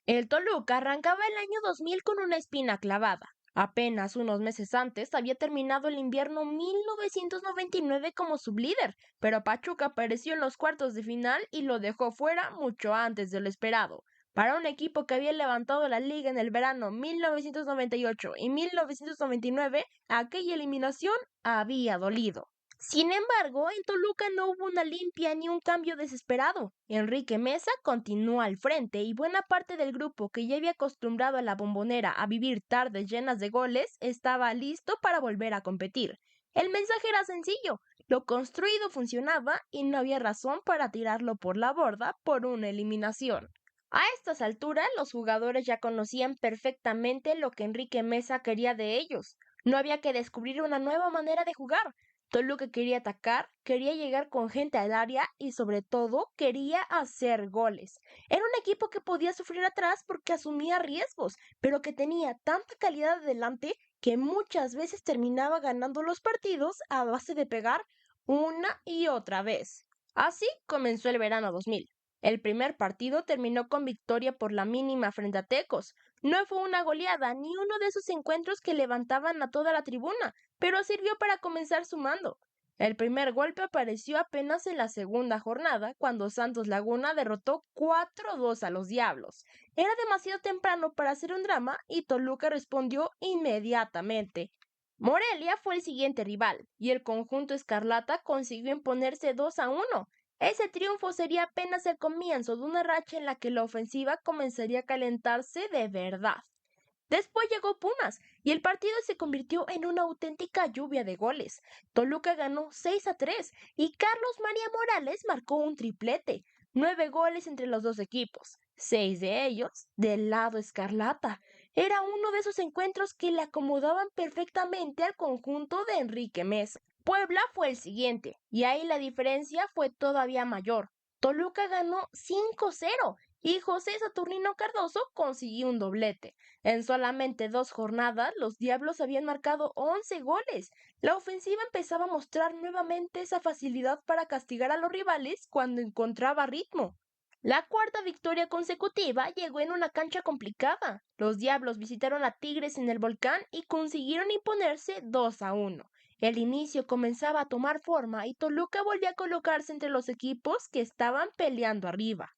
El Toluca arrancaba el año 2000 con una espina clavada. Apenas unos meses antes había terminado el invierno 1999 como sublíder, pero Pachuca apareció en los cuartos de final y lo dejó fuera mucho antes de lo esperado. Para un equipo que había levantado la liga en el verano 1998 y 1999, aquella eliminación había dolido. Sin embargo, en Toluca no hubo una limpia ni un cambio desesperado. Enrique Mesa continuó al frente y buena parte del grupo que ya había acostumbrado a la Bombonera a vivir tardes llenas de goles estaba listo para volver a competir. El mensaje era sencillo, lo construido funcionaba y no había razón para tirarlo por la borda por una eliminación. A estas alturas, los jugadores ya conocían perfectamente lo que Enrique Mesa quería de ellos. No había que descubrir una nueva manera de jugar. Toluca quería atacar, quería llegar con gente al área y sobre todo quería hacer goles. Era un equipo que podía sufrir atrás porque asumía riesgos, pero que tenía tanta calidad adelante que muchas veces terminaba ganando los partidos a base de pegar una y otra vez. Así comenzó el verano 2000. El primer partido terminó con victoria por la mínima frente a Tecos. No fue una goleada ni uno de esos encuentros que levantaban a toda la tribuna, pero sirvió para comenzar sumando. El primer golpe apareció apenas en la segunda jornada, cuando Santos Laguna derrotó 4-2 a los Diablos. Era demasiado temprano para hacer un drama y Toluca respondió inmediatamente. Morelia fue el siguiente rival, y el conjunto escarlata consiguió imponerse 2-1. Ese triunfo sería apenas el comienzo de una racha en la que la ofensiva comenzaría a calentarse de verdad. Después llegó Pumas y el partido se convirtió en una auténtica lluvia de goles. Toluca ganó 6-3 y Carlos María Morales marcó un triplete. 9 goles entre los dos equipos, 6 de ellos del lado escarlata. Era uno de esos encuentros que le acomodaban perfectamente al conjunto de Enrique Mesa. Puebla fue el siguiente, y ahí la diferencia fue todavía mayor. Toluca ganó 5-0 y José Saturnino Cardoso consiguió un doblete. En solamente 2 jornadas, los Diablos habían marcado 11 goles. La ofensiva empezaba a mostrar nuevamente esa facilidad para castigar a los rivales cuando encontraba ritmo. La cuarta victoria consecutiva llegó en una cancha complicada. Los Diablos visitaron a Tigres en el Volcán y consiguieron imponerse 2-1. El inicio comenzaba a tomar forma y Toluca volvió a colocarse entre los equipos que estaban peleando arriba.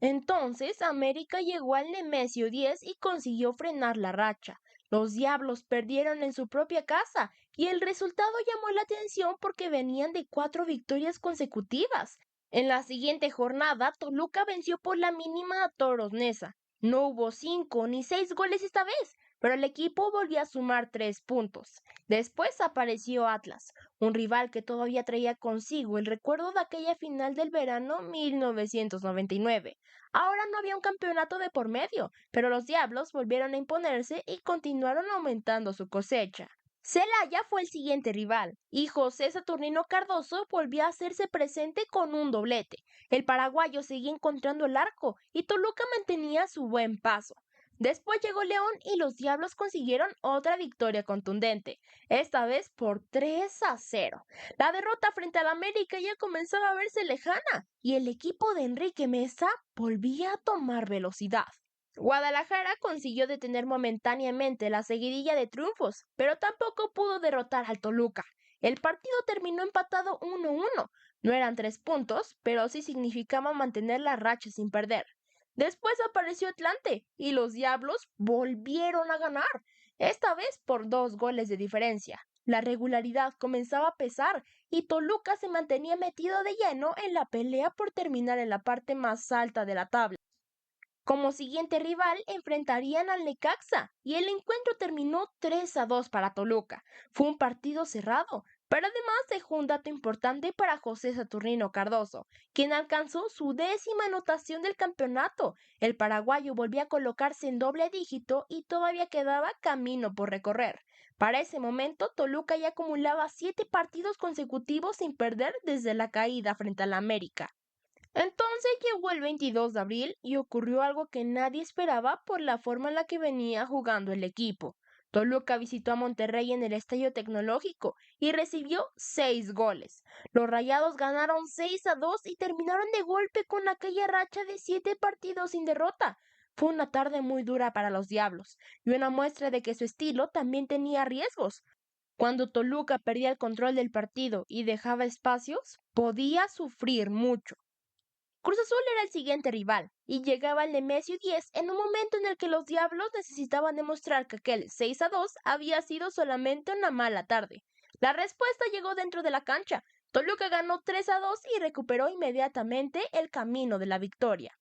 Entonces América llegó al Nemesio 10 y consiguió frenar la racha. Los Diablos perdieron en su propia casa y el resultado llamó la atención porque venían de 4 victorias consecutivas. En la siguiente jornada, Toluca venció por la mínima a Toros Neza. No hubo 5 ni 6 goles esta vez, pero el equipo volvió a sumar 3 puntos. Después apareció Atlas, un rival que todavía traía consigo el recuerdo de aquella final del verano 1999. Ahora no había un campeonato de por medio, pero los Diablos volvieron a imponerse y continuaron aumentando su cosecha. Celaya fue el siguiente rival, y José Saturnino Cardoso volvió a hacerse presente con un doblete. El paraguayo seguía encontrando el arco y Toluca mantenía su buen paso. Después llegó León y los Diablos consiguieron otra victoria contundente, esta vez por 3-0. La derrota frente al América ya comenzaba a verse lejana y el equipo de Enrique Mesa volvía a tomar velocidad. Guadalajara consiguió detener momentáneamente la seguidilla de triunfos, pero tampoco pudo derrotar al Toluca. El partido terminó empatado 1-1. No eran 3 puntos, pero sí significaba mantener la racha sin perder. Después apareció Atlante y los Diablos volvieron a ganar, esta vez por 2 goles de diferencia. La regularidad comenzaba a pesar y Toluca se mantenía metido de lleno en la pelea por terminar en la parte más alta de la tabla. Como siguiente rival enfrentarían al Necaxa y el encuentro terminó 3-2 para Toluca. Fue un partido cerrado, pero además dejó un dato importante para José Saturnino Cardoso, quien alcanzó su 10ª anotación del campeonato. El paraguayo volvió a colocarse en doble dígito y todavía quedaba camino por recorrer. Para ese momento, Toluca ya acumulaba 7 partidos consecutivos sin perder desde la caída frente al América. Entonces llegó el 22 de abril y ocurrió algo que nadie esperaba por la forma en la que venía jugando el equipo. Toluca visitó a Monterrey en el Estadio Tecnológico y recibió 6 goles. Los Rayados ganaron 6-2 y terminaron de golpe con aquella racha de 7 partidos sin derrota. Fue una tarde muy dura para los Diablos y una muestra de que su estilo también tenía riesgos. Cuando Toluca perdía el control del partido y dejaba espacios, podía sufrir mucho. Cruz Azul era el siguiente rival, y llegaba el Nemesio 10 en un momento en el que los Diablos necesitaban demostrar que aquel 6-2 había sido solamente una mala tarde. La respuesta llegó dentro de la cancha. Toluca ganó 3-2 y recuperó inmediatamente el camino de la victoria.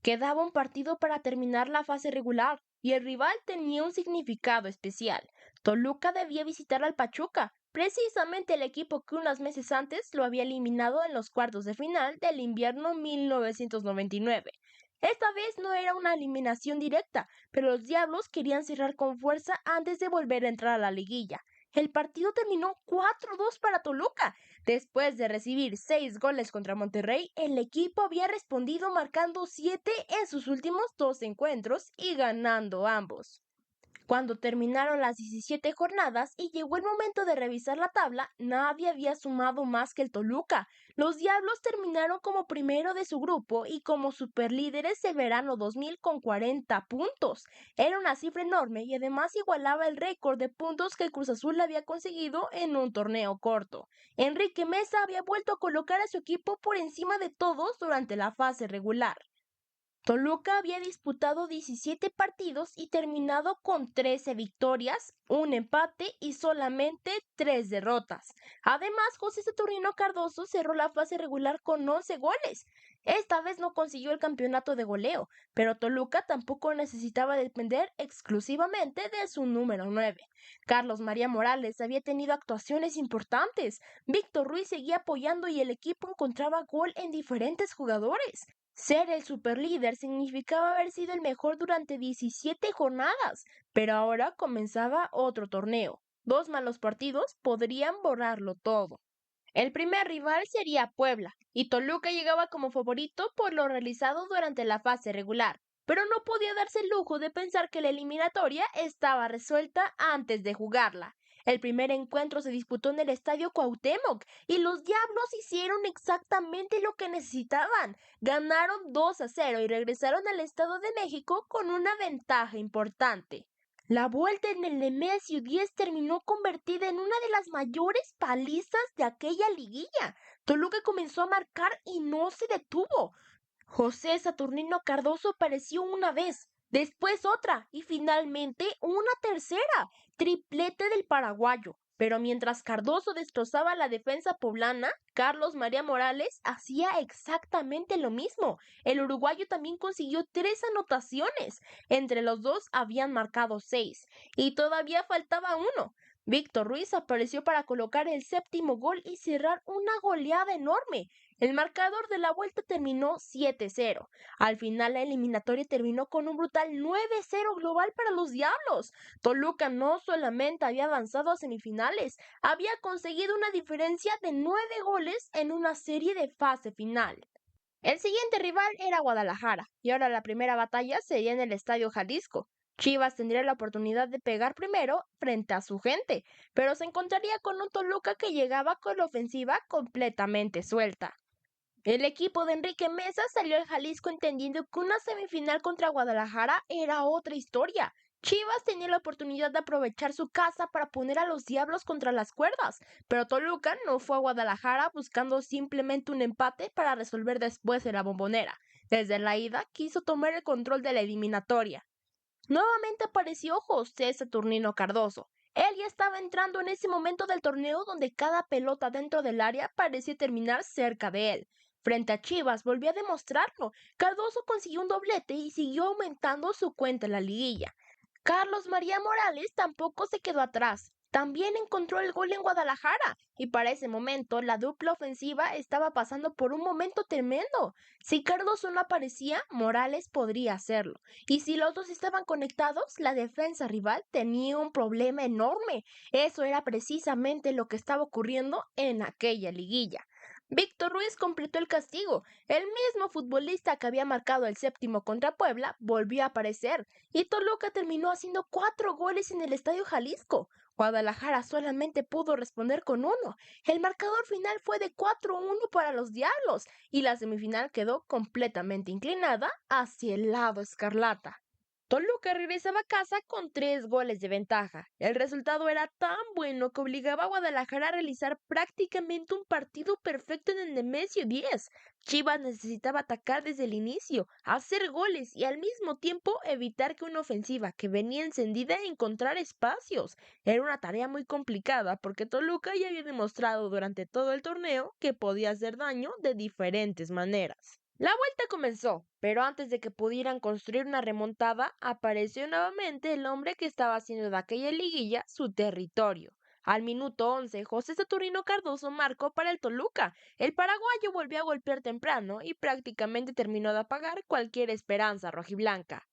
Quedaba un partido para terminar la fase regular, y el rival tenía un significado especial. Toluca debía visitar al Pachuca, precisamente el equipo que unos meses antes lo había eliminado en los cuartos de final del invierno 1999. Esta vez no era una eliminación directa, pero los Diablos querían cerrar con fuerza antes de volver a entrar a la liguilla. El partido terminó 4-2 para Toluca. Después de recibir 6 goles contra Monterrey, el equipo había respondido marcando 7 en sus últimos 2 encuentros y ganando ambos. Cuando terminaron las 17 jornadas y llegó el momento de revisar la tabla, nadie había sumado más que el Toluca. Los Diablos terminaron como primero de su grupo y como superlíderes del verano 2000 con 40 puntos. Era una cifra enorme y además igualaba el récord de puntos que el Cruz Azul había conseguido en un torneo corto. Enrique Mesa había vuelto a colocar a su equipo por encima de todos durante la fase regular. Toluca había disputado 17 partidos y terminado con 13 victorias, un empate y solamente 3 derrotas. Además, José Saturnino Cardoso cerró la fase regular con 11 goles. Esta vez no consiguió el campeonato de goleo, pero Toluca tampoco necesitaba depender exclusivamente de su número 9. Carlos María Morales había tenido actuaciones importantes. Víctor Ruiz seguía apoyando y el equipo encontraba gol en diferentes jugadores. Ser el superlíder significaba haber sido el mejor durante 17 jornadas, pero ahora comenzaba otro torneo. 2 malos partidos podrían borrarlo todo. El primer rival sería Puebla, y Toluca llegaba como favorito por lo realizado durante la fase regular, pero no podía darse el lujo de pensar que la eliminatoria estaba resuelta antes de jugarla. El primer encuentro se disputó en el Estadio Cuauhtémoc y los Diablos hicieron exactamente lo que necesitaban. Ganaron 2-0 y regresaron al Estado de México con una ventaja importante. La vuelta en el Nemesio 10 terminó convertida en una de las mayores palizas de aquella liguilla. Toluca comenzó a marcar y no se detuvo. José Saturnino Cardoso apareció una vez, después otra y finalmente una tercera, triplete del paraguayo. Pero mientras Cardoso destrozaba la defensa poblana, Carlos María Morales hacía exactamente lo mismo. El uruguayo también consiguió 3 anotaciones. Entre los dos habían marcado 6 y todavía faltaba uno. Víctor Ruiz apareció para colocar el séptimo gol y cerrar una goleada enorme. El marcador de la vuelta terminó 7-0. Al final la eliminatoria terminó con un brutal 9-0 global para los Diablos. Toluca no solamente había avanzado a semifinales, había conseguido una diferencia de 9 goles en una serie de fase final. El siguiente rival era Guadalajara, y ahora la primera batalla sería en el Estadio Jalisco. Chivas tendría la oportunidad de pegar primero frente a su gente, pero se encontraría con un Toluca que llegaba con la ofensiva completamente suelta. El equipo de Enrique Mesa salió al Jalisco entendiendo que una semifinal contra Guadalajara era otra historia. Chivas tenía la oportunidad de aprovechar su casa para poner a los Diablos contra las cuerdas, pero Toluca no fue a Guadalajara buscando simplemente un empate para resolver después en la Bombonera. Desde la ida quiso tomar el control de la eliminatoria. Nuevamente apareció José Saturnino Cardoso. Él ya estaba entrando en ese momento del torneo donde cada pelota dentro del área parecía terminar cerca de él. Frente a Chivas volvió a demostrarlo. Cardoso consiguió un doblete y siguió aumentando su cuenta en la liguilla. Carlos María Morales tampoco se quedó atrás. También encontró el gol en Guadalajara y para ese momento la dupla ofensiva estaba pasando por un momento tremendo. Si Cardoso no aparecía, Morales podría hacerlo. Y si los dos estaban conectados, la defensa rival tenía un problema enorme. Eso era precisamente lo que estaba ocurriendo en aquella liguilla. Víctor Ruiz completó el castigo. El mismo futbolista que había marcado el séptimo contra Puebla volvió a aparecer y Toluca terminó haciendo 4 goles en el Estadio Jalisco. Guadalajara solamente pudo responder con uno. El marcador final fue de 4-1 para los Diablos y la semifinal quedó completamente inclinada hacia el lado escarlata. Toluca regresaba a casa con 3 goles de ventaja. El resultado era tan bueno que obligaba a Guadalajara a realizar prácticamente un partido perfecto en el Nemesio 10. Chivas necesitaba atacar desde el inicio, hacer goles y al mismo tiempo evitar que una ofensiva que venía encendida encontrara espacios. Era una tarea muy complicada porque Toluca ya había demostrado durante todo el torneo que podía hacer daño de diferentes maneras. La vuelta comenzó, pero antes de que pudieran construir una remontada, apareció nuevamente el hombre que estaba haciendo de aquella liguilla su territorio. Al minuto 11, José Saturnino Cardoso marcó para el Toluca. El paraguayo volvió a golpear temprano y prácticamente terminó de apagar cualquier esperanza rojiblanca.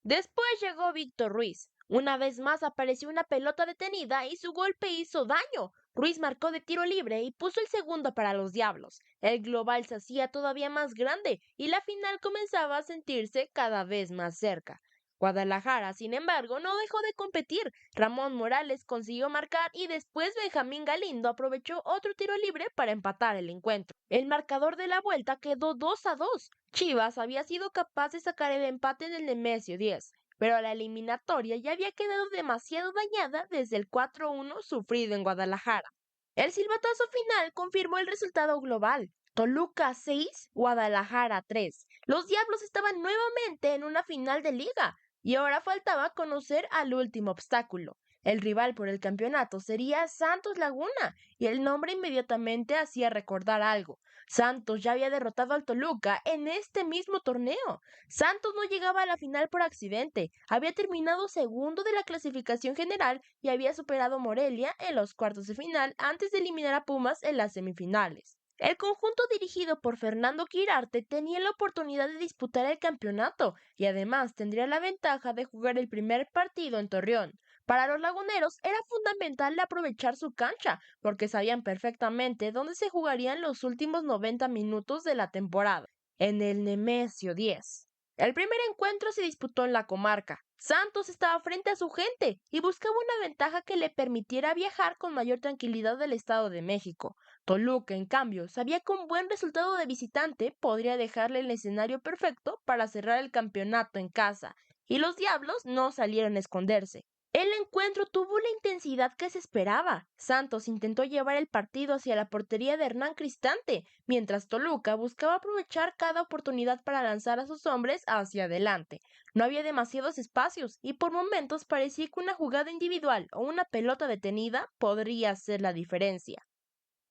Después llegó Víctor Ruiz. Una vez más apareció una pelota detenida y su golpe hizo daño. Ruiz marcó de tiro libre y puso el segundo para los Diablos. El global se hacía todavía más grande y la final comenzaba a sentirse cada vez más cerca. Guadalajara, sin embargo, no dejó de competir. Ramón Morales consiguió marcar y después Benjamín Galindo aprovechó otro tiro libre para empatar el encuentro. El marcador de la vuelta quedó 2-2. Chivas había sido capaz de sacar el empate en el Nemesio 10, pero la eliminatoria ya había quedado demasiado dañada desde el 4-1 sufrido en Guadalajara. El silbatazo final confirmó el resultado global. Toluca 6, Guadalajara 3. Los Diablos estaban nuevamente en una final de liga y ahora faltaba conocer al último obstáculo. El rival por el campeonato sería Santos Laguna y el nombre inmediatamente hacía recordar algo. Santos ya había derrotado al Toluca en este mismo torneo. Santos no llegaba a la final por accidente, había terminado segundo de la clasificación general y había superado a Morelia en los cuartos de final antes de eliminar a Pumas en las semifinales. El conjunto dirigido por Fernando Quirarte tenía la oportunidad de disputar el campeonato y además tendría la ventaja de jugar el primer partido en Torreón. Para los laguneros era fundamental aprovechar su cancha, porque sabían perfectamente dónde se jugarían los últimos 90 minutos de la temporada, en el Nemesio 10. El primer encuentro se disputó en la comarca. Santos estaba frente a su gente y buscaba una ventaja que le permitiera viajar con mayor tranquilidad del Estado de México. Toluca, en cambio, sabía que un buen resultado de visitante podría dejarle el escenario perfecto para cerrar el campeonato en casa, y los Diablos no salieron a esconderse. El encuentro tuvo la intensidad que se esperaba. Santos intentó llevar el partido hacia la portería de Hernán Cristante, mientras Toluca buscaba aprovechar cada oportunidad para lanzar a sus hombres hacia adelante. No había demasiados espacios y por momentos parecía que una jugada individual o una pelota detenida podría hacer la diferencia.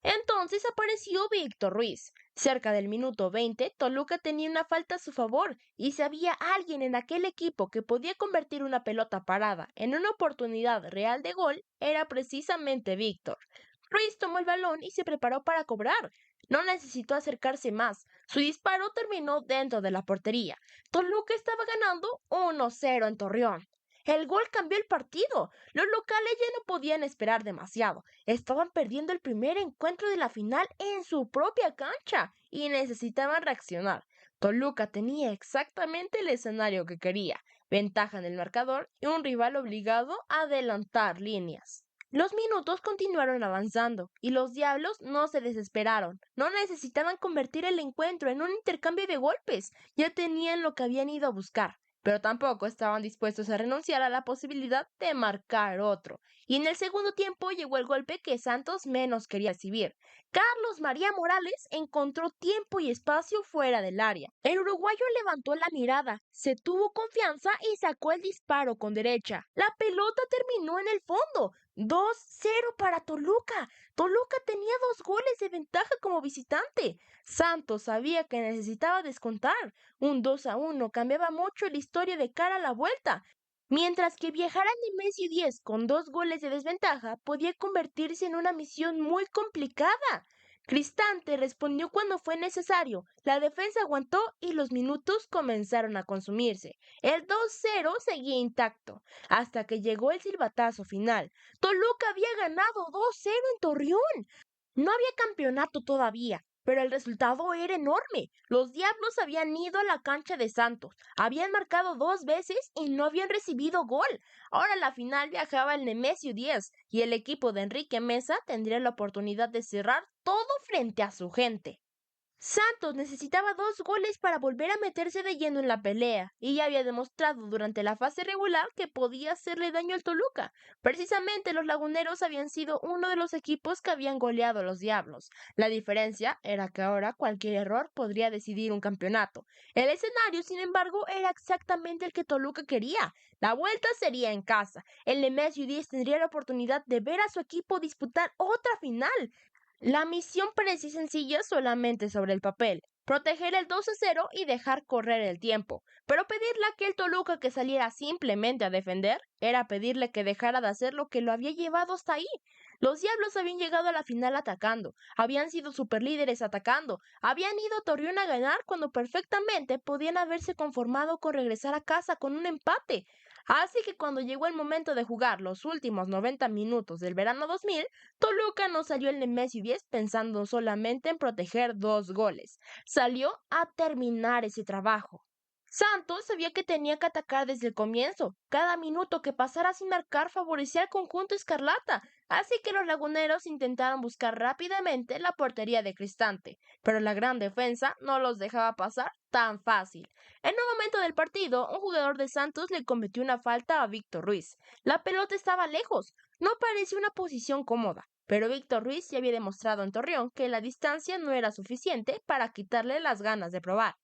Entonces apareció Víctor Ruiz. Cerca del minuto 20, Toluca tenía una falta a su favor, y si había alguien en aquel equipo que podía convertir una pelota parada en una oportunidad real de gol, era precisamente Víctor. Ruiz tomó el balón y se preparó para cobrar. No necesitó acercarse más. Su disparo terminó dentro de la portería. Toluca estaba ganando 1-0 en Torreón. El gol cambió el partido. Los locales ya no podían esperar demasiado. Estaban perdiendo el primer encuentro de la final en su propia cancha y necesitaban reaccionar. Toluca tenía exactamente el escenario que quería, ventaja en el marcador y un rival obligado a adelantar líneas. Los minutos continuaron avanzando y los Diablos no se desesperaron. No necesitaban convertir el encuentro en un intercambio de golpes, ya tenían lo que habían ido a buscar, pero tampoco estaban dispuestos a renunciar a la posibilidad de marcar otro. Y en el segundo tiempo llegó el golpe que Santos menos quería recibir. Carlos María Morales encontró tiempo y espacio fuera del área. El uruguayo levantó la mirada, se tuvo confianza y sacó el disparo con derecha. La pelota terminó en el fondo. 2-0 para Toluca. Toluca tenía 2 goles de ventaja como visitante. Santos sabía que necesitaba descontar. Un 2-1 cambiaba mucho la historia de cara a la vuelta. Mientras que viajar a Nemesio 10 con 2 goles de desventaja podía convertirse en una misión muy complicada. Cristante respondió cuando fue necesario, la defensa aguantó y los minutos comenzaron a consumirse. El 2-0 seguía intacto, hasta que llegó el silbatazo final. Toluca había ganado 2-0 en Torreón. No había campeonato todavía, pero el resultado era enorme. Los Diablos habían ido a la cancha de Santos, habían marcado 2 veces y no habían recibido gol. Ahora la final viajaba el Nemesio 10 y el equipo de Enrique Mesa tendría la oportunidad de cerrar todo frente a su gente. Santos necesitaba 2 goles para volver a meterse de lleno en la pelea, y ya había demostrado durante la fase regular que podía hacerle daño al Toluca. Precisamente los laguneros habían sido uno de los equipos que habían goleado a los Diablos. La diferencia era que ahora cualquier error podría decidir un campeonato. El escenario, sin embargo, era exactamente el que Toluca quería. La vuelta sería en casa. El Nemesio 10 tendría la oportunidad de ver a su equipo disputar otra final. La misión parecía sencilla solamente sobre el papel, proteger el 2-0 y dejar correr el tiempo, pero pedirle a aquel Toluca que saliera simplemente a defender era pedirle que dejara de hacer lo que lo había llevado hasta ahí. Los Diablos habían llegado a la final atacando, habían sido superlíderes atacando, habían ido a Torreón a ganar cuando perfectamente podían haberse conformado con regresar a casa con un empate. Así que cuando llegó el momento de jugar los últimos 90 minutos del verano 2000, Toluca no salió el Nemesio 10 pensando solamente en proteger 2 goles. Salió a terminar ese trabajo. Santos sabía que tenía que atacar desde el comienzo. Cada minuto que pasara sin marcar favorecía al conjunto escarlata, así que los laguneros intentaron buscar rápidamente la portería de Cristante, pero la gran defensa no los dejaba pasar tan fácil. En un momento del partido, un jugador de Santos le cometió una falta a Víctor Ruiz. La pelota estaba lejos, no parecía una posición cómoda, pero Víctor Ruiz ya había demostrado en Torreón que la distancia no era suficiente para quitarle las ganas de probar.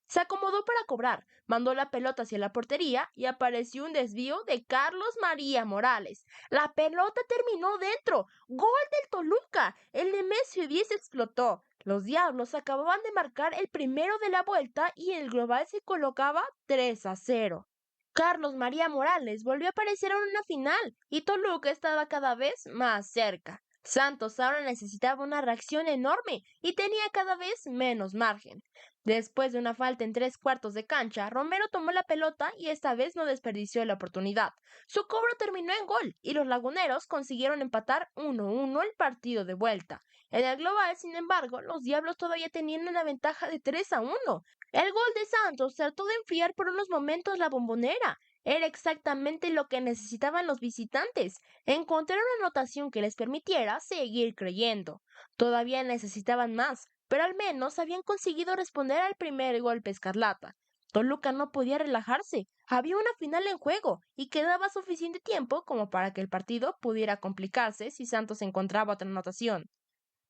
Se acomodó para cobrar, mandó la pelota hacia la portería y apareció un desvío de Carlos María Morales. La pelota terminó dentro. ¡Gol del Toluca! El Nemesio 10 explotó. Los Diablos acababan de marcar el primero de la vuelta y el global se colocaba 3-0. Carlos María Morales volvió a aparecer en una final y Toluca estaba cada vez más cerca. Santos ahora necesitaba una reacción enorme y tenía cada vez menos margen. Después de una falta en 3 cuartos de cancha, Romero tomó la pelota y esta vez no desperdició la oportunidad. Su cobro terminó en gol y los laguneros consiguieron empatar 1-1 el partido de vuelta. En el global, sin embargo, los Diablos todavía tenían una ventaja de 3-1. El gol de Santos trató de enfriar por unos momentos la Bombonera. Era exactamente lo que necesitaban los visitantes, encontrar una anotación que les permitiera seguir creyendo. Todavía necesitaban más, pero al menos habían conseguido responder al primer golpe escarlata. Toluca no podía relajarse, había una final en juego y quedaba suficiente tiempo como para que el partido pudiera complicarse si Santos encontraba otra anotación.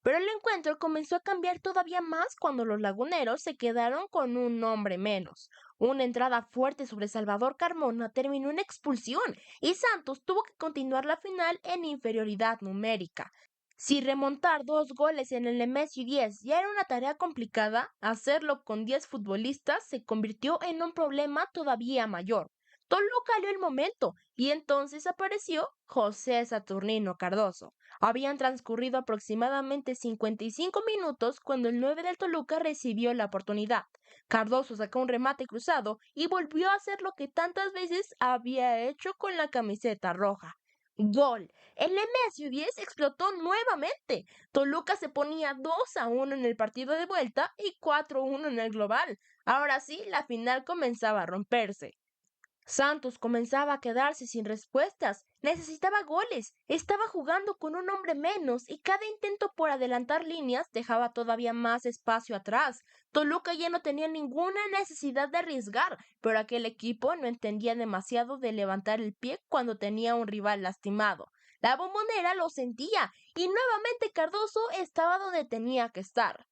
Pero el encuentro comenzó a cambiar todavía más cuando los laguneros se quedaron con un hombre menos. Una entrada fuerte sobre Salvador Carmona terminó en expulsión y Santos tuvo que continuar la final en inferioridad numérica. Si remontar 2 goles en el Nemesio 10 ya era una tarea complicada, hacerlo con 10 futbolistas se convirtió en un problema todavía mayor. Toluca dio el momento y entonces apareció José Saturnino Cardoso. Habían transcurrido aproximadamente 55 minutos cuando el 9 del Toluca recibió la oportunidad. Cardoso sacó un remate cruzado y volvió a hacer lo que tantas veces había hecho con la camiseta roja. ¡Gol! El Nemesio 10 explotó nuevamente. Toluca se ponía 2-1 en el partido de vuelta y 4-1 en el global. Ahora sí, la final comenzaba a romperse. Santos comenzaba a quedarse sin respuestas, necesitaba goles, estaba jugando con un hombre menos y cada intento por adelantar líneas dejaba todavía más espacio atrás. Toluca ya no tenía ninguna necesidad de arriesgar, pero aquel equipo no entendía demasiado de levantar el pie cuando tenía un rival lastimado. La Bombonera lo sentía y nuevamente Cardoso estaba donde tenía que estar.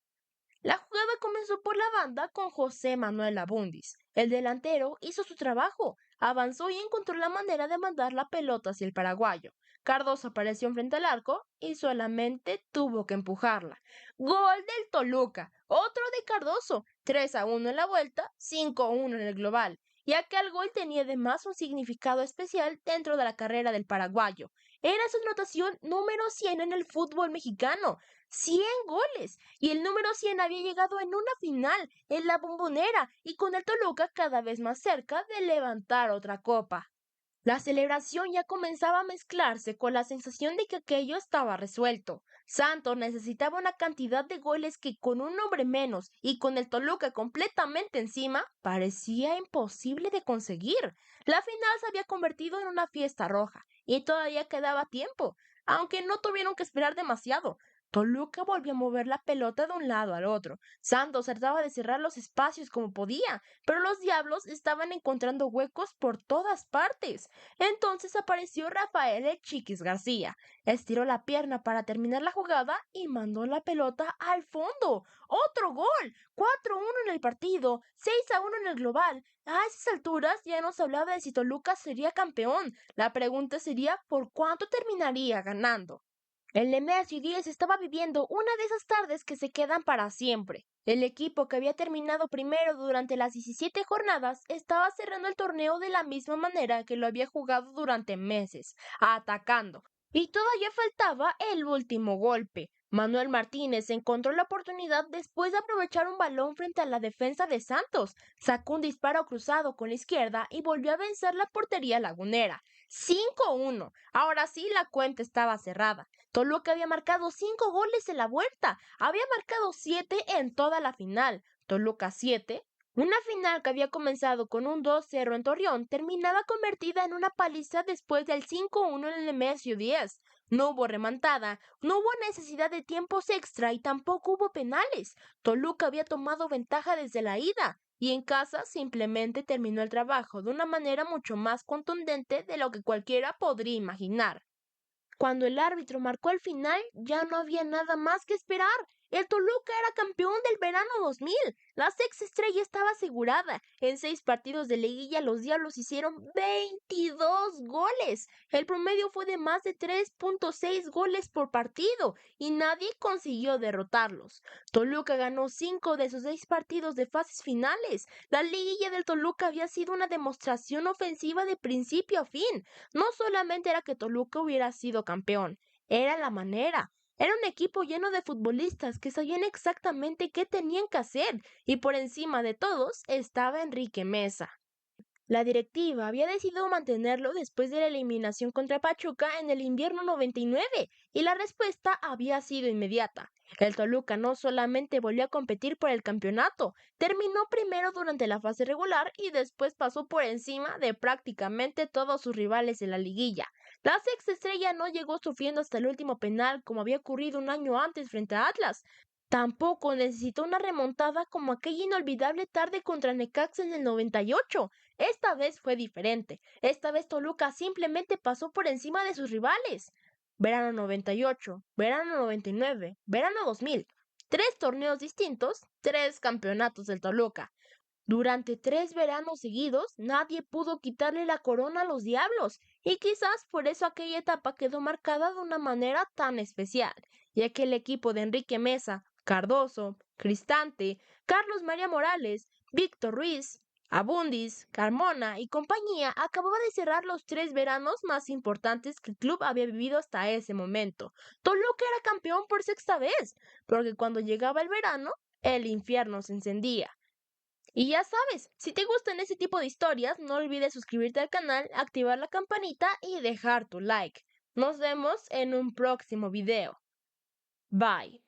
La jugada comenzó por la banda con José Manuel Abundis. El delantero hizo su trabajo, avanzó y encontró la manera de mandar la pelota hacia el paraguayo. Cardoso apareció frente al arco y solamente tuvo que empujarla. Gol del Toluca, otro de Cardoso, 3-1 en la vuelta, 5-1 en el global. Y aquel gol tenía además un significado especial dentro de la carrera del paraguayo. Era su anotación número 100 en el fútbol mexicano. 100 goles. Y el número 100 había llegado en una final, en la Bombonera, y con el Toluca cada vez más cerca de levantar otra copa. La celebración ya comenzaba a mezclarse con la sensación de que aquello estaba resuelto. Santos necesitaba una cantidad de goles que con un hombre menos y con el Toluca completamente encima parecía imposible de conseguir. La final se había convertido en una fiesta roja y todavía quedaba tiempo, aunque no tuvieron que esperar demasiado. Toluca volvió a mover la pelota de un lado al otro. Santos trataba de cerrar los espacios como podía, pero los Diablos estaban encontrando huecos por todas partes. Entonces apareció Rafael el Chiquis García. Estiró la pierna para terminar la jugada y mandó la pelota al fondo. ¡Otro gol! 4-1 en el partido, 6-1 en el global. A esas alturas ya no se hablaba de si Toluca sería campeón. La pregunta sería ¿por cuánto terminaría ganando? El Nemesio 10 estaba viviendo una de esas tardes que se quedan para siempre. El equipo que había terminado primero durante las 17 jornadas estaba cerrando el torneo de la misma manera que lo había jugado durante meses, atacando. Y todavía faltaba el último golpe. Manuel Martínez encontró la oportunidad después de aprovechar un balón frente a la defensa de Santos. Sacó un disparo cruzado con la izquierda y volvió a vencer la portería lagunera. 5-1. Ahora sí la cuenta estaba cerrada. Toluca había marcado 5 goles en la vuelta, había marcado 7 en toda la final. Toluca 7. Una final que había comenzado con un 2-0 en Torreón terminaba convertida en una paliza después del 5-1 en el Nemesio 10. No hubo remontada, no hubo necesidad de tiempos extra y tampoco hubo penales. Toluca había tomado ventaja desde la ida y en casa simplemente terminó el trabajo de una manera mucho más contundente de lo que cualquiera podría imaginar. Cuando el árbitro marcó el final, ya no había nada más que esperar. El Toluca era campeón del verano 2000. La sexta estrella estaba asegurada. En 6 partidos de liguilla, los Diablos hicieron 22 goles. El promedio fue de más de 3.6 goles por partido y nadie consiguió derrotarlos. Toluca ganó 5 de sus 6 partidos de fases finales. La liguilla del Toluca había sido una demostración ofensiva de principio a fin. No solamente era que Toluca hubiera sido campeón, era la manera. Era un equipo lleno de futbolistas que sabían exactamente qué tenían que hacer y por encima de todos estaba Enrique Mesa. La directiva había decidido mantenerlo después de la eliminación contra Pachuca en el invierno 99 y la respuesta había sido inmediata. El Toluca no solamente volvió a competir por el campeonato, terminó primero durante la fase regular y después pasó por encima de prácticamente todos sus rivales en la liguilla. La sexta estrella no llegó sufriendo hasta el último penal como había ocurrido un año antes frente a Atlas. Tampoco necesitó una remontada como aquella inolvidable tarde contra Necaxa en el 98. Esta vez fue diferente. Esta vez Toluca simplemente pasó por encima de sus rivales. Verano 98, verano 99, verano 2000. 3 torneos distintos, 3 campeonatos del Toluca. Durante 3 veranos seguidos, nadie pudo quitarle la corona a los Diablos, y quizás por eso aquella etapa quedó marcada de una manera tan especial, ya que el equipo de Enrique Mesa, Cardoso, Cristante, Carlos María Morales, Víctor Ruiz, Abundis, Carmona y compañía acababa de cerrar los 3 veranos más importantes que el club había vivido hasta ese momento. Toluca era campeón por sexta vez, porque cuando llegaba el verano, el infierno se encendía. Y ya sabes, si te gustan ese tipo de historias, no olvides suscribirte al canal, activar la campanita y dejar tu like. Nos vemos en un próximo video. Bye.